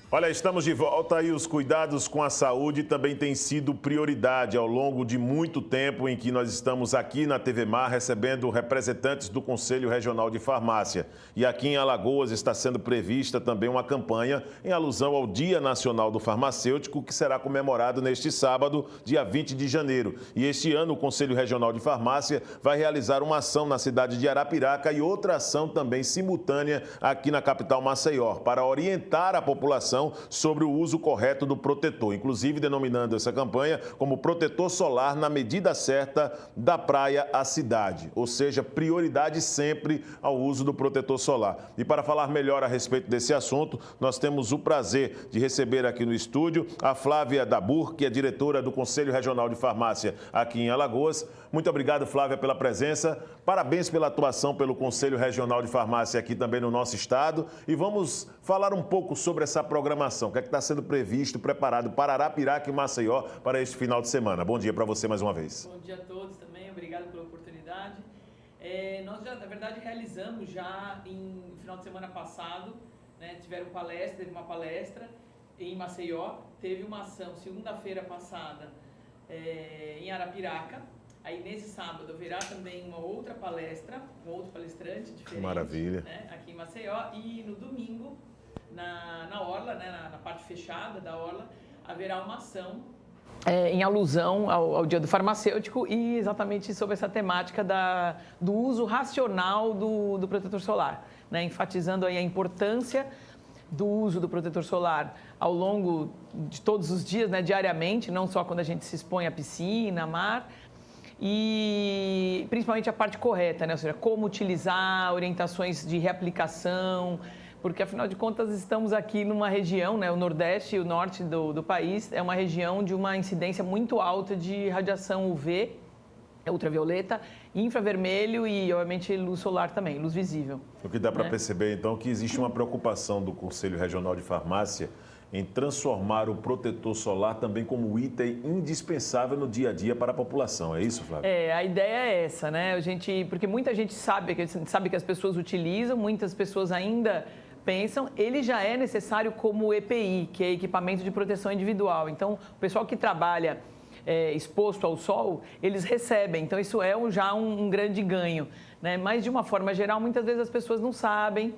Olha, estamos de volta e os cuidados com a saúde também têm sido prioridade ao longo de muito tempo em que nós estamos aqui na TV Mar recebendo representantes do Conselho Regional de Farmácia. E aqui em Alagoas está sendo prevista também uma campanha em alusão ao Dia Nacional do Farmacêutico, que será comemorado neste sábado, dia 20 de janeiro. E este ano o Conselho Regional de Farmácia vai realizar uma ação na cidade de Arapiraca e outra ação também simultânea aqui na capital Maceió, para orientar a população sobre o uso correto do protetor, inclusive denominando essa campanha como protetor solar na medida certa da praia à cidade, ou seja, prioridade sempre ao uso do protetor solar. E para falar melhor a respeito desse assunto, nós temos o prazer de receber aqui no estúdio a Flávia Dabur, que é diretora do Conselho Regional de Farmácia aqui em Alagoas. Muito obrigado, Flávia, pela presença. Parabéns pela atuação pelo Conselho Regional de Farmácia aqui também no nosso estado. E vamos falar um pouco sobre essa programação, o que é que está sendo previsto, preparado para Arapiraca e Maceió para este final de semana. Bom dia para você mais uma vez. Bom dia a todos também, obrigado pela oportunidade. Nós já, na verdade, realizamos já no final de semana passado, né, teve uma palestra em Maceió, teve uma ação segunda-feira passada em Arapiraca. Aí, nesse sábado, haverá também uma outra palestra, um outro palestrante diferente. Maravilha. Né, aqui em Maceió. E no domingo, na Orla, né, na parte fechada da Orla, haverá uma ação em alusão ao Dia do Farmacêutico e exatamente sobre essa temática do uso racional do protetor solar, né, enfatizando aí a importância do uso do protetor solar ao longo de todos os dias, né, diariamente, não só quando a gente se expõe à piscina, mar, e principalmente a parte correta, né? Ou seja, como utilizar, orientações de reaplicação, porque afinal de contas estamos aqui numa região, né? O Nordeste e o Norte do país é uma região de uma incidência muito alta de radiação UV, ultravioleta, infravermelho e, obviamente, luz solar também, luz visível. O que dá para perceber, então, que existe uma preocupação do Conselho Regional de Farmácia em transformar o protetor solar também como item indispensável no dia a dia para a população. É isso, Flávio? A ideia é essa, né? Porque muita gente sabe que as pessoas utilizam, muitas pessoas ainda pensam, ele já é necessário como EPI, que é equipamento de proteção individual. Então, o pessoal que trabalha exposto ao sol, eles recebem. Então, isso é já um grande ganho, né? Mas, de uma forma geral, muitas vezes as pessoas não sabem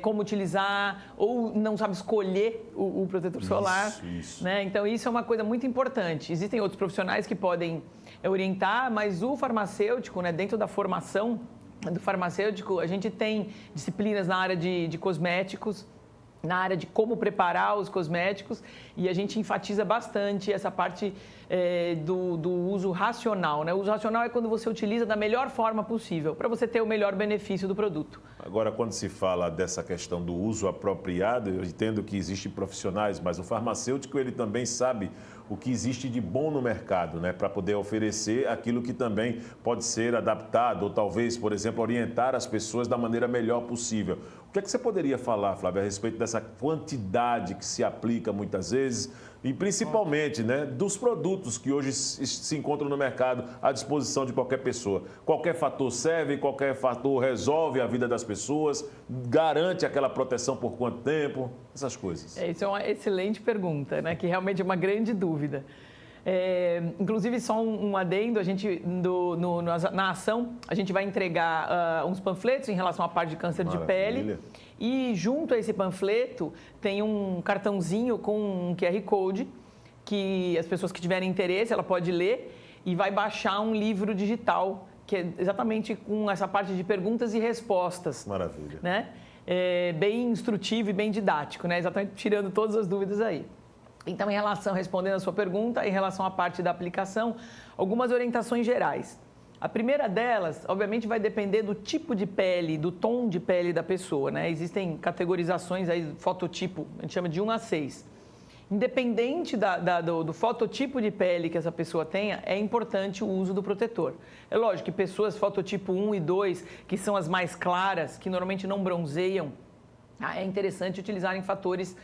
como utilizar ou não sabe escolher o protetor solar. Isso. Né? Então, isso é uma coisa muito importante. Existem outros profissionais que podem orientar, mas o farmacêutico, né, dentro da formação do farmacêutico, a gente tem disciplinas na área de cosméticos, na área de como preparar os cosméticos, e a gente enfatiza bastante essa parte do uso racional, né? O uso racional é quando você utiliza da melhor forma possível, para você ter o melhor benefício do produto. Agora, quando se fala dessa questão do uso apropriado, eu entendo que existem profissionais, mas o farmacêutico, ele também sabe o que existe de bom no mercado, né, para poder oferecer aquilo que também pode ser adaptado ou talvez, por exemplo, orientar as pessoas da maneira melhor possível. O que é que você poderia falar, Flávio, a respeito dessa quantidade que se aplica muitas vezes e principalmente, né, dos produtos que hoje se encontram no mercado à disposição de qualquer pessoa? Qualquer fator serve, qualquer fator resolve a vida das pessoas, garante aquela proteção por quanto tempo, essas coisas. Isso é uma excelente pergunta, né, que realmente é uma grande dúvida. Inclusive, só um adendo, a gente, na ação, a gente vai entregar uns panfletos em relação à parte de câncer de pele. E junto a esse panfleto tem um cartãozinho com um QR Code que as pessoas que tiverem interesse, ela pode ler e vai baixar um livro digital, que é exatamente com essa parte de perguntas e respostas. Maravilha. Né? Bem instrutivo e bem didático, né? Exatamente tirando todas as dúvidas aí. Então, respondendo a sua pergunta, em relação à parte da aplicação, algumas orientações gerais. A primeira delas, obviamente, vai depender do tipo de pele, do tom de pele da pessoa, né? Existem categorizações aí, fototipo, a gente chama de 1 a 6. Independente do fototipo de pele que essa pessoa tenha, é importante o uso do protetor. É lógico que pessoas fototipo 1 e 2, que são as mais claras, que normalmente não bronzeiam, é interessante utilizarem fatores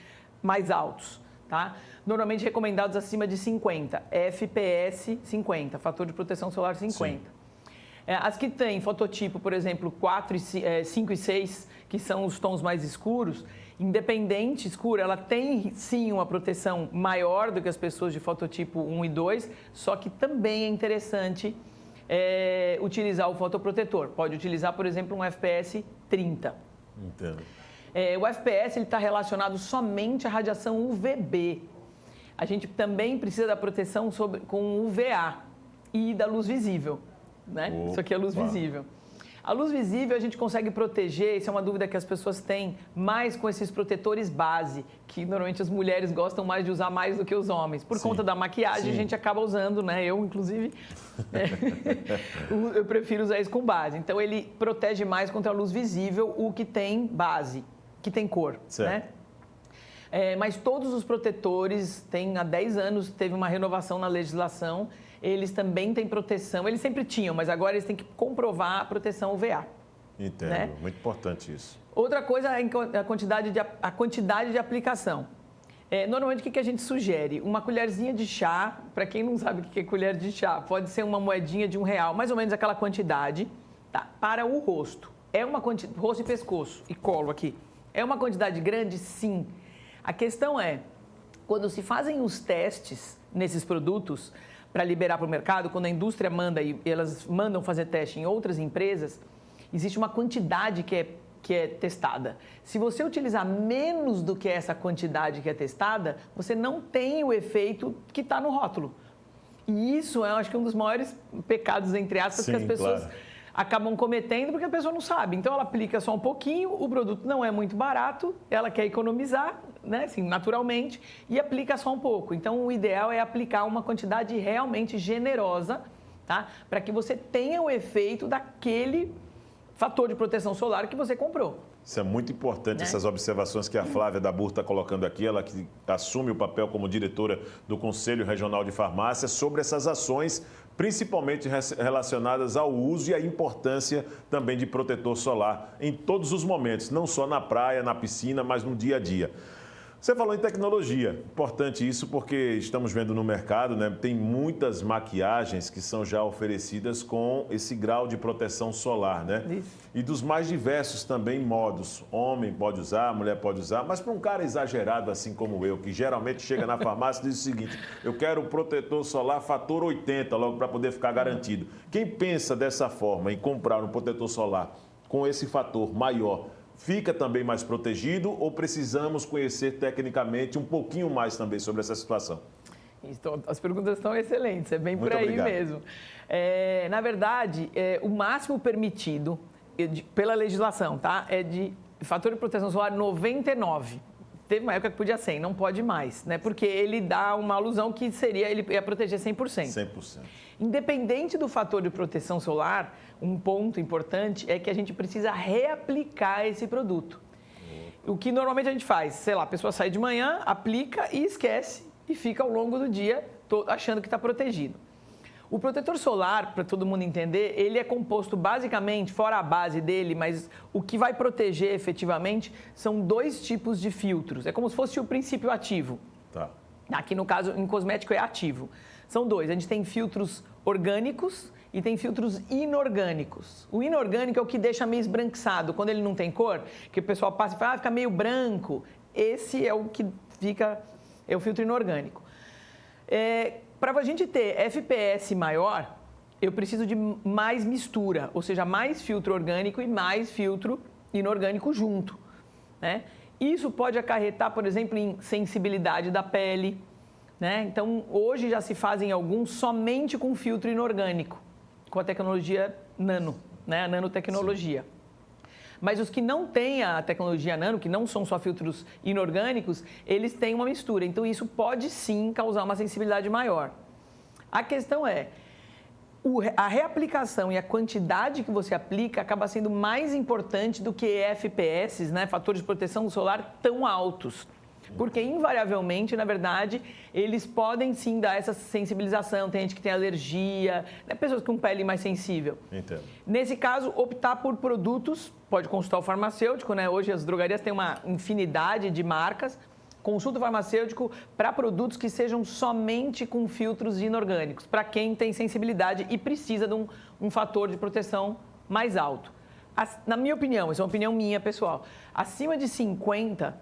mais altos. Tá? Normalmente recomendados acima de 50, FPS 50, fator de proteção solar 50. As que têm fototipo, por exemplo, 4, 5 e 6, que são os tons mais escuros, independente escuro, ela tem sim uma proteção maior do que as pessoas de fototipo 1 e 2, só que também é interessante utilizar o fotoprotetor. Pode utilizar, por exemplo, um FPS 30. Entendo. O FPS está relacionado somente à radiação UVB. A gente também precisa da proteção com UVA e da luz visível. Né? Isso aqui é luz visível. A luz visível a gente consegue proteger, isso é uma dúvida que as pessoas têm, mais com esses protetores base, que normalmente as mulheres gostam mais de usar mais do que os homens. Por conta da maquiagem, a gente acaba usando, né? Eu, inclusive, eu prefiro usar isso com base. Então, ele protege mais contra a luz visível o que tem base, que tem cor, né? Mas todos os protetores, há 10 anos, teve uma renovação na legislação, eles também têm proteção, eles sempre tinham, mas agora eles têm que comprovar a proteção UVA. Entendo, né? Muito importante isso. Outra coisa é a quantidade de aplicação. Normalmente, o que a gente sugere? Uma colherzinha de chá, para quem não sabe o que é colher de chá, pode ser uma moedinha de R$1, mais ou menos aquela quantidade, tá? Para o rosto. Rosto e pescoço e colo aqui. É uma quantidade grande? Sim. A questão é, quando se fazem os testes nesses produtos para liberar para o mercado, quando a indústria manda e elas mandam fazer teste em outras empresas, existe uma quantidade que é testada. Se você utilizar menos do que essa quantidade que é testada, você não tem o efeito que está no rótulo. E isso eu acho que é um dos maiores pecados, entre aspas, que as pessoas acabam cometendo, porque a pessoa não sabe. Então, ela aplica só um pouquinho, o produto não é muito barato, ela quer economizar, né, assim, naturalmente, e aplica só um pouco. Então, o ideal é aplicar uma quantidade realmente generosa, tá? Para que você tenha o efeito daquele fator de proteção solar que você comprou. Isso é muito importante, essas observações que a Flávia Dabur está colocando aqui, ela que assume o papel como diretora do Conselho Regional de Farmácia, sobre essas ações, principalmente relacionadas ao uso e à importância também de protetor solar em todos os momentos, não só na praia, na piscina, mas no dia a dia. Você falou em tecnologia, importante isso porque estamos vendo no mercado, né, tem muitas maquiagens que são já oferecidas com esse grau de proteção solar, né? Isso. E dos mais diversos também modos. Homem pode usar, mulher pode usar, mas para um cara exagerado assim como eu, que geralmente chega na farmácia e diz o seguinte, eu quero um protetor solar fator 80 logo para poder ficar garantido. Quem pensa dessa forma em comprar um protetor solar com esse fator maior, fica também mais protegido ou precisamos conhecer tecnicamente um pouquinho mais também sobre essa situação? As perguntas estão excelentes, é bem por aí mesmo. Na verdade, o máximo permitido pela legislação, tá? É de fator de proteção solar 99. Teve uma época que podia 100, não pode mais, né? Porque ele dá uma alusão que ele ia proteger 100%. 100%. Independente do fator de proteção solar, um ponto importante é que a gente precisa reaplicar esse produto. O que normalmente a gente faz, sei lá, a pessoa sai de manhã, aplica e esquece e fica ao longo do dia achando que está protegido. O protetor solar, para todo mundo entender, ele é composto basicamente, fora a base dele, mas o que vai proteger efetivamente são 2 tipos de filtros. É como se fosse o princípio ativo. Tá. Aqui, no caso, em cosmético é ativo. São 2. A gente tem filtros orgânicos e tem filtros inorgânicos. O inorgânico é o que deixa meio esbranquiçado. Quando ele não tem cor, que o pessoal passa e fala, fica meio branco. Esse é o que é o filtro inorgânico. Para a gente ter FPS maior, eu preciso de mais mistura, ou seja, mais filtro orgânico e mais filtro inorgânico junto, né? Isso pode acarretar, por exemplo, em sensibilidade da pele, né? Então, hoje já se fazem alguns somente com filtro inorgânico, com a tecnologia nano, né? A nanotecnologia. Sim. Mas os que não têm a tecnologia nano, que não são só filtros inorgânicos, eles têm uma mistura. Então, isso pode sim causar uma sensibilidade maior. A questão é, a reaplicação e a quantidade que você aplica acaba sendo mais importante do que FPS, né, fatores de proteção solar tão altos. Porque, invariavelmente, na verdade, eles podem sim dar essa sensibilização. Tem gente que tem alergia, né, pessoas com pele mais sensível. Entendo. Nesse caso, optar por produtos, pode consultar o farmacêutico, né? Hoje as drogarias têm uma infinidade de marcas, consulta farmacêutico para produtos que sejam somente com filtros inorgânicos, para quem tem sensibilidade e precisa de um fator de proteção mais alto. Na minha opinião, isso é uma opinião minha, pessoal, acima de 50,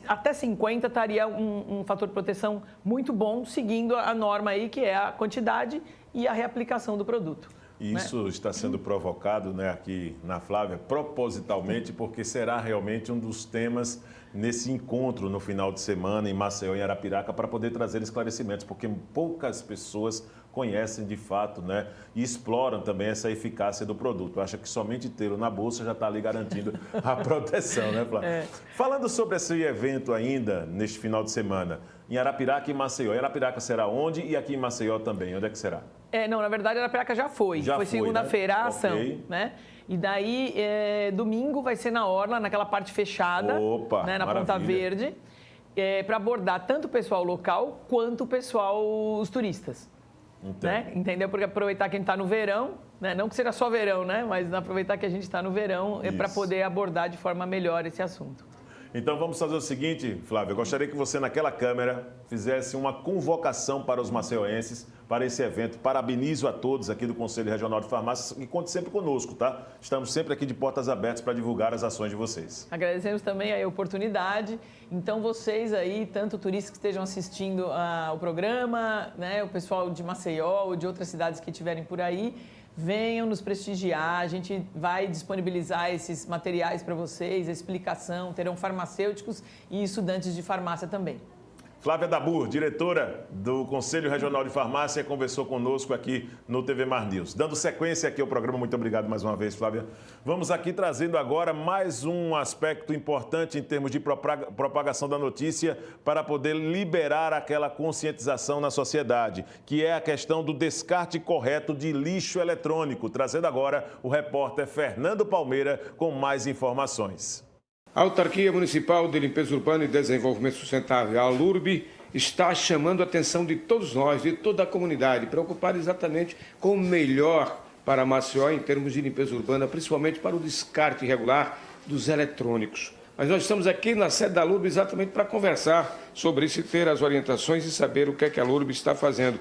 até 50 estaria um fator de proteção muito bom, seguindo a norma aí, que é a quantidade e a reaplicação do produto. E isso está sendo provocado, né, aqui na Flávia, propositalmente, porque será realmente um dos temas nesse encontro no final de semana em Maceió, em Arapiraca, para poder trazer esclarecimentos, porque poucas pessoas conhecem de fato, né, e exploram também essa eficácia do produto. Acha que somente tê-lo na bolsa já está ali garantindo a proteção, né, Flávia? Falando sobre esse evento ainda, neste final de semana, em Arapiraca e Maceió. Em Arapiraca será onde e aqui em Maceió também? Onde é que será? Não, na verdade, Arapiraca já foi. Foi segunda-feira, né, a ação, né? E daí, domingo vai ser na Orla, naquela parte fechada, né, na Ponta Verde, para abordar tanto o pessoal local quanto o pessoal, os turistas. Né? Entendeu? Porque aproveitar que a gente está no verão, né? Não que seja só verão, né? Mas aproveitar que a gente está no verão para poder abordar de forma melhor esse assunto. Então vamos fazer o seguinte, Flávia, eu gostaria que você naquela câmera fizesse uma convocação para os maceioenses para esse evento. Parabenizo a todos aqui do Conselho Regional de Farmácias e conte sempre conosco, tá? Estamos sempre aqui de portas abertas para divulgar as ações de vocês. Agradecemos também a oportunidade. Então vocês aí, tanto turistas que estejam assistindo ao programa, né, o pessoal de Maceió ou de outras cidades que estiverem por aí, venham nos prestigiar, a gente vai disponibilizar esses materiais para vocês, a explicação, terão farmacêuticos e estudantes de farmácia também. Flávia Dabur, diretora do Conselho Regional de Farmácia, conversou conosco aqui no TV Mar News. Dando sequência aqui ao programa, muito obrigado mais uma vez, Flávia. Vamos aqui trazendo agora mais um aspecto importante em termos de propagação da notícia para poder liberar aquela conscientização na sociedade, que é a questão do descarte correto de lixo eletrônico. Trazendo agora o repórter Fernando Palmeira com mais informações. A Autarquia Municipal de Limpeza Urbana e Desenvolvimento Sustentável, a ALURB, está chamando a atenção de todos nós, de toda a comunidade, preocupada exatamente com o melhor para Maceió em termos de limpeza urbana, principalmente para o descarte irregular dos eletrônicos. Mas nós estamos aqui na sede da ALURB exatamente para conversar sobre isso e ter as orientações e saber o que é que a ALURB está fazendo.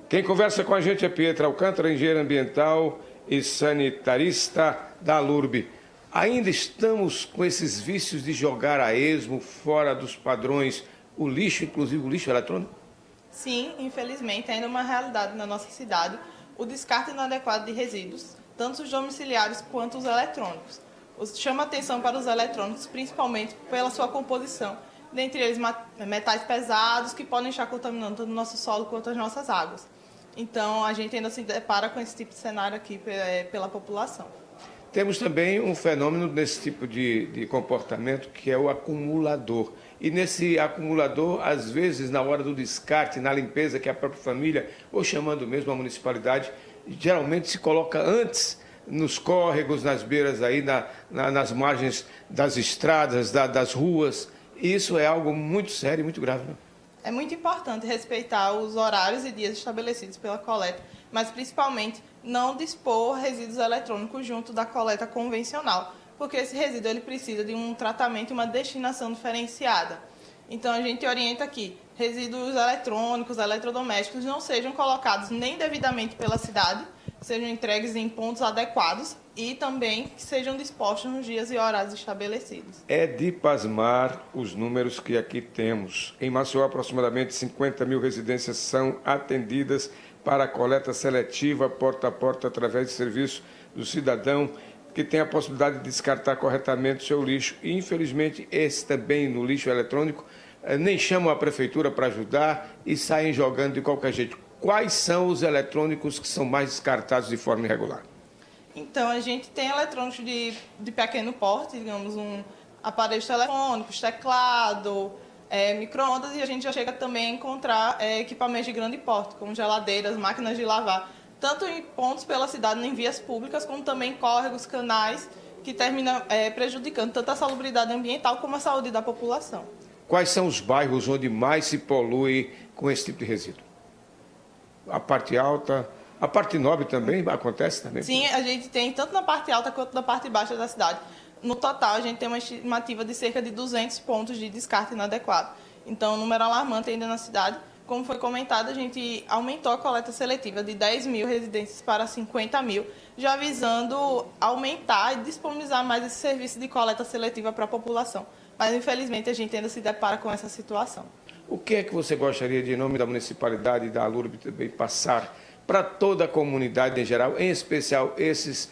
Quem conversa com a gente é Pietra Alcântara, engenheiro ambiental e sanitarista da ALURB. Ainda estamos com esses vícios de jogar a esmo, fora dos padrões, o lixo, inclusive o lixo eletrônico? Sim, infelizmente, ainda é uma realidade na nossa cidade o descarte inadequado de resíduos, tanto os domiciliares quanto os eletrônicos. Chama atenção para os eletrônicos, principalmente pela sua composição, dentre eles metais pesados que podem estar contaminando tanto o nosso solo quanto as nossas águas. Então, a gente ainda se depara com esse tipo de cenário aqui pela população. Temos também um fenômeno nesse tipo de comportamento que é o acumulador. E nesse acumulador, às vezes, na hora do descarte, na limpeza que a própria família, ou chamando mesmo a municipalidade, geralmente se coloca antes nos córregos, nas beiras, aí, nas margens das estradas, das ruas. E isso é algo muito sério e muito grave, né? É muito importante respeitar os horários e dias estabelecidos pela coleta, mas principalmente não dispor resíduos eletrônicos junto da coleta convencional, porque esse resíduo ele precisa de um tratamento e uma destinação diferenciada. Então a gente orienta aqui, resíduos eletrônicos, eletrodomésticos não sejam colocados nem devidamente pela cidade, sejam entregues em pontos adequados e também que sejam dispostos nos dias e horários estabelecidos. É de pasmar os números que aqui temos. Em Maceió, aproximadamente 50 mil residências são atendidas para a coleta seletiva, porta a porta, através de serviço do cidadão, que tem a possibilidade de descartar corretamente o seu lixo. E, infelizmente, esse também no lixo eletrônico, nem chamam a prefeitura para ajudar e saem jogando de qualquer jeito. Quais são os eletrônicos que são mais descartados de forma irregular? Então, a gente tem eletrônicos de pequeno porte, digamos, aparelhos telefônicos, teclado, micro-ondas, e a gente já chega também a encontrar equipamentos de grande porte, como geladeiras, máquinas de lavar, tanto em pontos pela cidade, em vias públicas, como também córregos, canais, que terminam prejudicando tanto a salubridade ambiental como a saúde da população. Quais são os bairros onde mais se polui com esse tipo de resíduo? A parte alta, a parte nobre também acontece também? Sim, a gente tem tanto na parte alta quanto na parte baixa da cidade. no total, a gente tem uma estimativa de cerca de 200 pontos de descarte inadequado. Então, um número alarmante ainda na cidade. Como foi comentado, a gente aumentou a coleta seletiva de 10 mil residências para 50 mil, já visando aumentar e disponibilizar mais esse serviço de coleta seletiva para a população. Mas, infelizmente, a gente ainda se depara com essa situação. O que é que você gostaria de, em nome da municipalidade e da Alurb, também passar para toda a comunidade em geral, em especial esses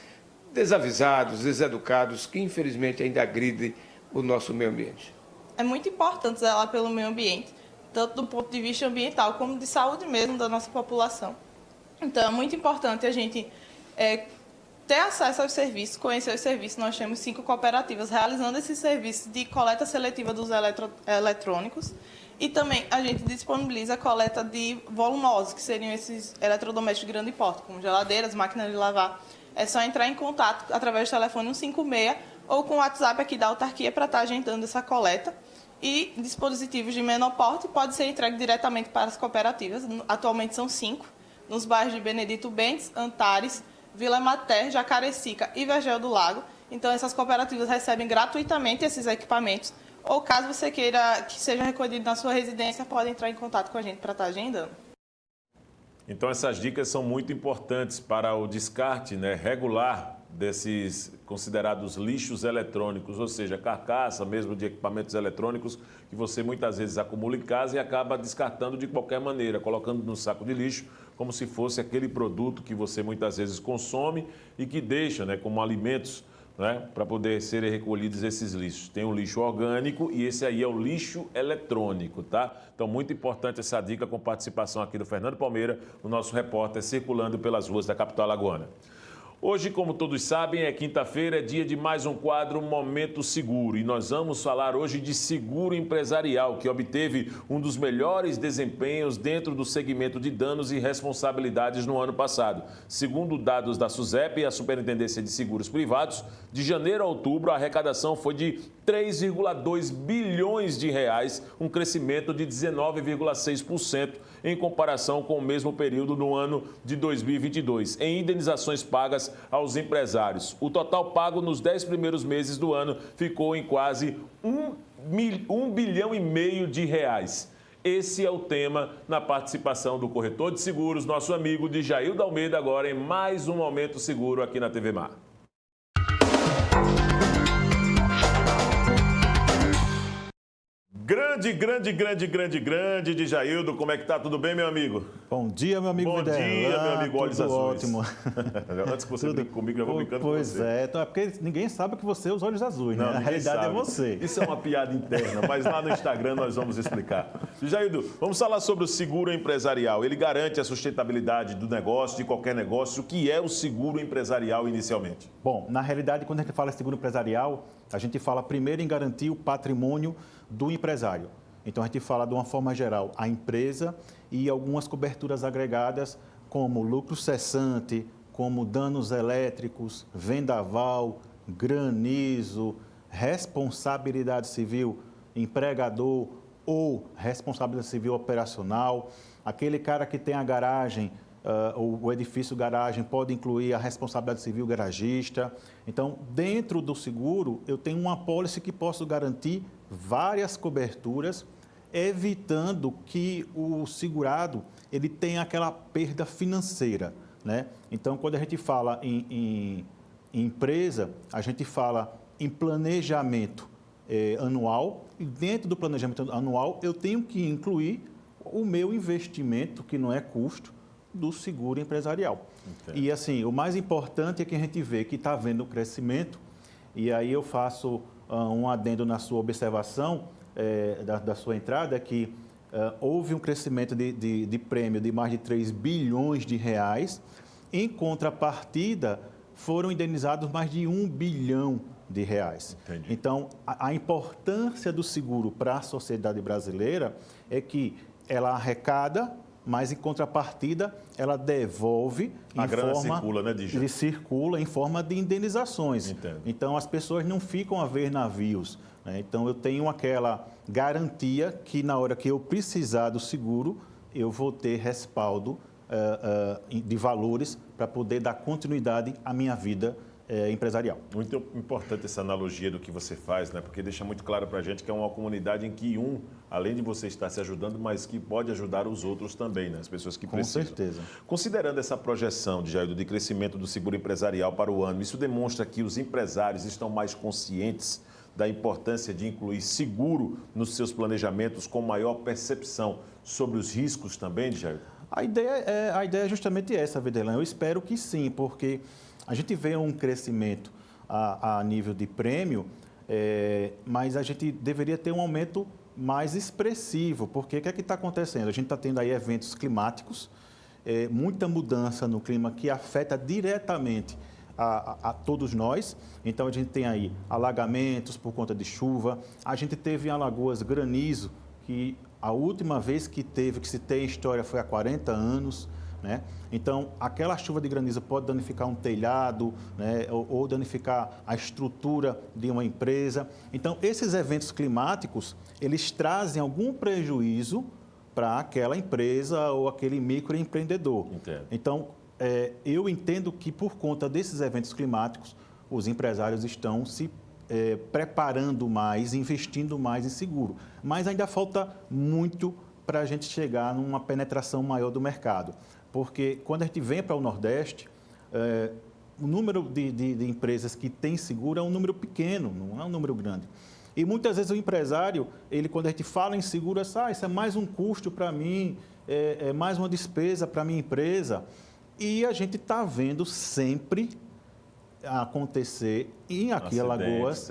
desavisados, deseducados, que infelizmente ainda agridem o nosso meio ambiente? É muito importante zelar pelo meio ambiente, tanto do ponto de vista ambiental como de saúde mesmo da nossa população. Então, é muito importante a gente ter acesso aos serviços, conhecer os serviços. Nós temos 5 cooperativas realizando esse serviço de coleta seletiva dos eletrônicos e também a gente disponibiliza a coleta de volumosos, que seriam esses eletrodomésticos de grande porte, como geladeiras, máquinas de lavar. É só entrar em contato através do telefone 156 ou com o WhatsApp aqui da autarquia para estar agendando essa coleta. E dispositivos de menor porte podem ser entregues diretamente para as cooperativas. Atualmente são 5, nos bairros de Benedito Bentes, Antares, Vila Mater, Jacarecica e Vergel do Lago. Então, essas cooperativas recebem gratuitamente esses equipamentos. Ou, caso você queira que seja recolhido na sua residência, pode entrar em contato com a gente para estar agendando. Então, essas dicas são muito importantes para o descarte, né, regular desses considerados lixos eletrônicos, ou seja, carcaça mesmo de equipamentos eletrônicos que você muitas vezes acumula em casa e acaba descartando de qualquer maneira, colocando no saco de lixo como se fosse aquele produto que você muitas vezes consome e que deixa, né, como alimentos, né, para poder serem recolhidos esses lixos. Tem o lixo orgânico e esse aí é o lixo eletrônico, tá? Então, muito importante essa dica com participação aqui do Fernando Palmeira, o nosso repórter circulando pelas ruas da capital alagoana. Hoje, como todos sabem, é quinta-feira, é dia de mais um quadro Momento Seguro. E nós vamos falar hoje de seguro empresarial, que obteve um dos melhores desempenhos dentro do segmento de danos e responsabilidades no ano passado. Segundo dados da SUSEP e a Superintendência de Seguros Privados, de janeiro a outubro, a arrecadação foi de 3,2 bilhões de reais, um crescimento de 19,6% em comparação com o mesmo período no ano de 2022, em indenizações pagas aos empresários. O total pago nos 10 primeiros meses do ano ficou em quase 1,5 bilhão de reais. Esse é o tema na participação do corretor de seguros, nosso amigo Djaildo Almeida, agora em mais um Momento Seguro aqui na TV Mar. Grande, Djaildo. Como é que tá? Tudo bem, meu amigo? Bom dia, meu amigo Videllan. Bom dia, meu amigo Olhos Azuis. Ótimo. Antes que você brinque comigo, eu vou brincando com você. Pois é, então é porque ninguém sabe que você é os olhos azuis, né? Não, A realidade sabe. é você. Isso é uma piada interna, mas lá no Instagram nós vamos explicar. Djaildo, vamos falar sobre o seguro empresarial. Ele garante a sustentabilidade do negócio, de qualquer negócio. O que é o seguro empresarial inicialmente? Bom, na realidade, quando a gente fala em seguro empresarial, a gente fala primeiro em garantir o patrimônio do empresário. Então, a gente fala de uma forma geral a empresa e algumas coberturas agregadas como lucro cessante, como danos elétricos, vendaval, granizo, responsabilidade civil empregador ou responsabilidade civil operacional. Aquele cara que tem a garagem, o edifício garagem pode incluir a responsabilidade civil garagista. Então, dentro do seguro, eu tenho uma apólice que posso garantir várias coberturas, evitando que o segurado ele tenha aquela perda financeira, né? Então, quando a gente fala em empresa, a gente fala em planejamento anual, e dentro do planejamento anual eu tenho que incluir o meu investimento, que não é custo, do seguro empresarial. Entendi. E assim, o mais importante é que a gente vê que está havendo um crescimento, e aí eu faço um adendo na sua observação da sua entrada, que houve um crescimento de prêmio de mais de 3 bilhões de reais, em contrapartida foram indenizados mais de 1 bilhão de reais. Entendi. Então, a importância do seguro para a sociedade brasileira é que ela arrecada, mas em contrapartida ela devolve a grana circula, né, Dija? Ele circula em forma de indenizações. Entendo. Então as pessoas não ficam a ver navios, né? Então eu tenho aquela garantia que na hora que eu precisar do seguro eu vou ter respaldo de valores para poder dar continuidade à minha vida empresarial. Muito importante essa analogia do que você faz, né? Porque deixa muito claro para a gente que é uma comunidade em que além de você estar se ajudando, mas que pode ajudar os outros também, né? As pessoas que precisam. Com certeza. Considerando essa projeção, Jaildo, de crescimento do seguro empresarial para o ano, isso demonstra que os empresários estão mais conscientes da importância de incluir seguro nos seus planejamentos com maior percepção sobre os riscos também, Jaildo? A ideia é justamente essa, Videlão. Eu espero que sim, porque a gente vê um crescimento a nível de prêmio, mas a gente deveria ter um aumento mais expressivo, porque o que é que está acontecendo? A gente está tendo aí eventos climáticos, muita mudança no clima que afeta diretamente a todos nós. Então, a gente tem aí alagamentos por conta de chuva, a gente teve em Alagoas granizo, que a última vez que se tem história foi há 40 anos, né? Então, aquela chuva de granizo pode danificar um telhado, né? ou danificar a estrutura de uma empresa. Então, esses eventos climáticos, eles trazem algum prejuízo para aquela empresa ou aquele microempreendedor. Entendo. Então, eu entendo que por conta desses eventos climáticos, os empresários estão se preparando mais, investindo mais em seguro. Mas ainda falta muito para a gente chegar numa penetração maior do mercado. Porque quando a gente vem para o Nordeste, o número de empresas que têm seguro é um número pequeno, não é um número grande. E muitas vezes o empresário, quando a gente fala em seguro, isso é mais um custo para mim, é mais uma despesa para a minha empresa. E a gente está vendo sempre acontecer aqui em Alagoas,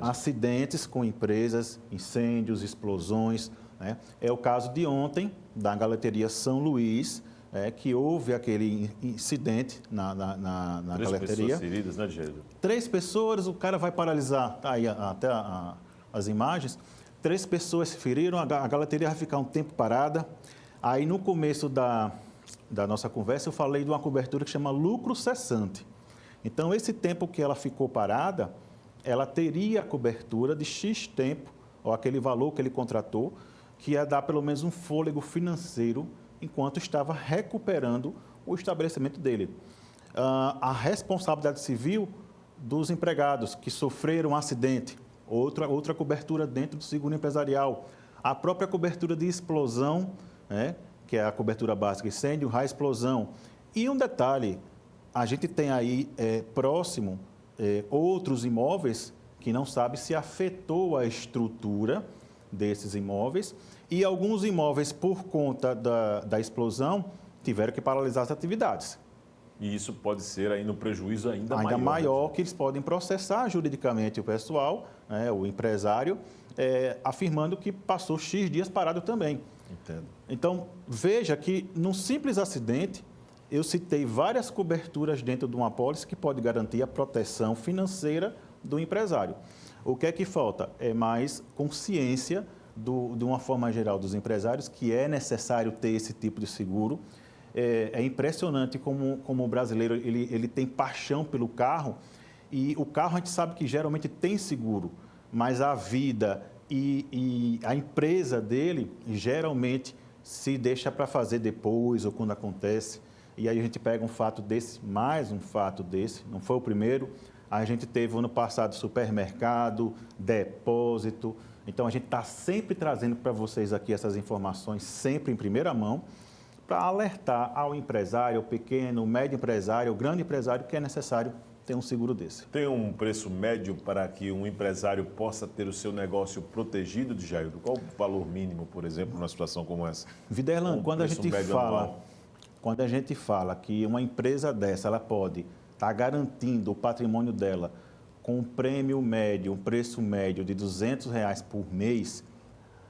acidentes com empresas, incêndios, explosões, né? É o caso de ontem, da galeteria São Luís, que houve aquele incidente na galeteria. 3 pessoas feridas, né, Diego? 3 pessoas, o cara vai paralisar, tá aí até as imagens, 3 pessoas se feriram, a galeteria vai ficar um tempo parada. Aí no começo da nossa conversa eu falei de uma cobertura que chama lucro cessante. Então, esse tempo que ela ficou parada, ela teria a cobertura de X tempo, ou aquele valor que ele contratou, que ia dar pelo menos um fôlego financeiro enquanto estava recuperando o estabelecimento dele. A responsabilidade civil dos empregados que sofreram um acidente, outra cobertura dentro do seguro empresarial. A própria cobertura de explosão, né, que é a cobertura básica incêndio, raio, explosão. E um detalhe, a gente tem aí próximo outros imóveis que não sabe se afetou a estrutura desses imóveis e alguns imóveis, por conta da explosão, tiveram que paralisar as atividades. E isso pode ser aí no prejuízo ainda maior, que eles podem processar juridicamente o pessoal, né, o empresário, afirmando que passou X dias parado também. Entendo. Então, veja que num simples acidente, eu citei várias coberturas dentro de uma apólice que pode garantir a proteção financeira do empresário. O que é que falta? É mais consciência, de uma forma geral, dos empresários, que é necessário ter esse tipo de seguro. É impressionante como o brasileiro ele tem paixão pelo carro, e o carro a gente sabe que geralmente tem seguro, mas a vida e a empresa dele geralmente se deixa para fazer depois ou quando acontece. E aí a gente pega um fato desse, mais um fato desse, não foi o primeiro. A gente teve ano passado supermercado, depósito. Então a gente está sempre trazendo para vocês aqui essas informações, sempre em primeira mão, para alertar ao empresário, ao pequeno, ao médio empresário, ao grande empresário, que é necessário ter um seguro desse. Tem um preço médio para que um empresário possa ter o seu negócio protegido, Jaildo? Qual o valor mínimo, por exemplo, numa situação como essa? Viderlan, quando a gente fala que uma empresa dessa ela pode estar garantindo o patrimônio dela com um prêmio médio, um preço médio de R$200 por mês,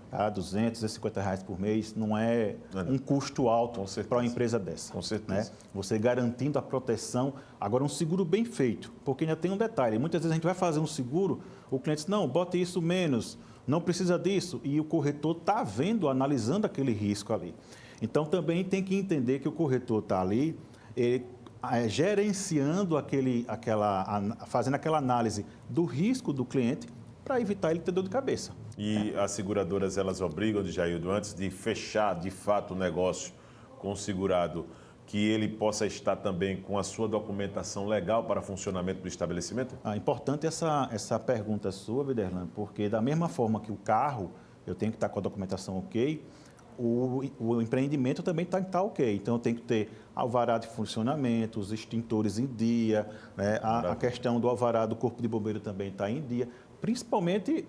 tá? R$250 por mês, não é um custo alto para uma empresa dessa. Com certeza. Né? Você garantindo a proteção. Agora, um seguro bem feito, porque ainda tem um detalhe. Muitas vezes a gente vai fazer um seguro, o cliente diz, não, bote isso menos, não precisa disso. E o corretor está vendo, analisando aquele risco ali. Então, também tem que entender que o corretor está ali gerenciando fazendo aquela análise do risco do cliente para evitar ele ter dor de cabeça. E as seguradoras, elas obrigam, Jaildo, antes de fechar, de fato, o negócio com o segurado, que ele possa estar também com a sua documentação legal para funcionamento do estabelecimento? Importante essa pergunta sua, Viderlan, porque da mesma forma que o carro, eu tenho que estar com a documentação ok, o empreendimento também tem que estar ok. Então, eu tenho que ter alvará de funcionamento, os extintores em dia, né? A questão do alvará do Corpo de Bombeiro também está em dia. Principalmente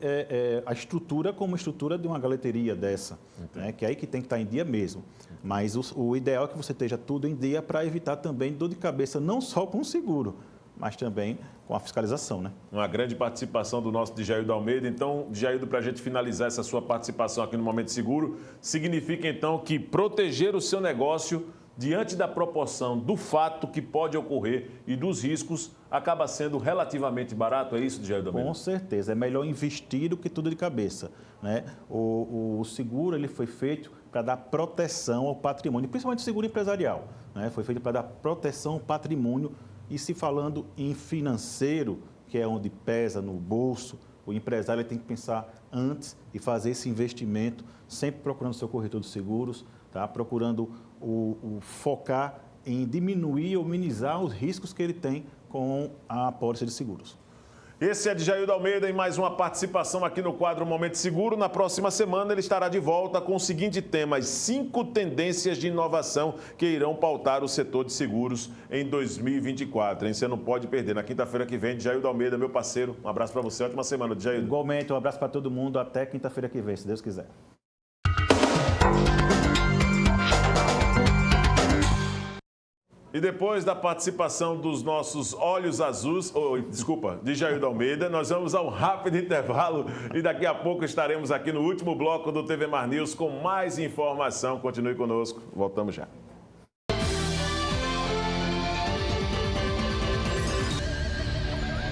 a estrutura como estrutura de uma galeteria dessa, né? Que é aí que tem que estar em dia mesmo. Mas o ideal é que você esteja tudo em dia para evitar também dor de cabeça, não só com o seguro, mas também com a fiscalização, né? Uma grande participação do nosso Djaildo Almeida. Então, Djaildo, para a gente finalizar essa sua participação aqui no Momento Seguro, significa então que proteger o seu negócio diante da proporção do fato que pode ocorrer e dos riscos, acaba sendo relativamente barato, é isso, Djaildo Almeida? Com certeza, é melhor investir do que tudo de cabeça, né? O seguro ele foi feito para dar proteção ao patrimônio, principalmente o seguro empresarial, né? Foi feito para dar proteção ao patrimônio e se falando em financeiro, que é onde pesa no bolso, o empresário tem que pensar antes e fazer esse investimento, sempre procurando seu corretor de seguros, tá? Procurando focar em diminuir ou minimizar os riscos que ele tem com a apólice de seguros. Esse é Djaildo Almeida em mais uma participação aqui no quadro Momento Seguro. Na próxima semana ele estará de volta com o seguinte tema: as 5 tendências de inovação que irão pautar o setor de seguros em 2024. Hein? Você não pode perder. Na quinta-feira que vem, Djaildo Almeida, meu parceiro. Um abraço para você, ótima semana, Djaildo. Igualmente, um abraço para todo mundo. Até quinta-feira que vem, se Deus quiser. E depois da participação dos nossos olhos azuis, de Djaildo Almeida, nós vamos a um rápido intervalo e daqui a pouco estaremos aqui no último bloco do TV Mar News com mais informação. Continue conosco, voltamos já.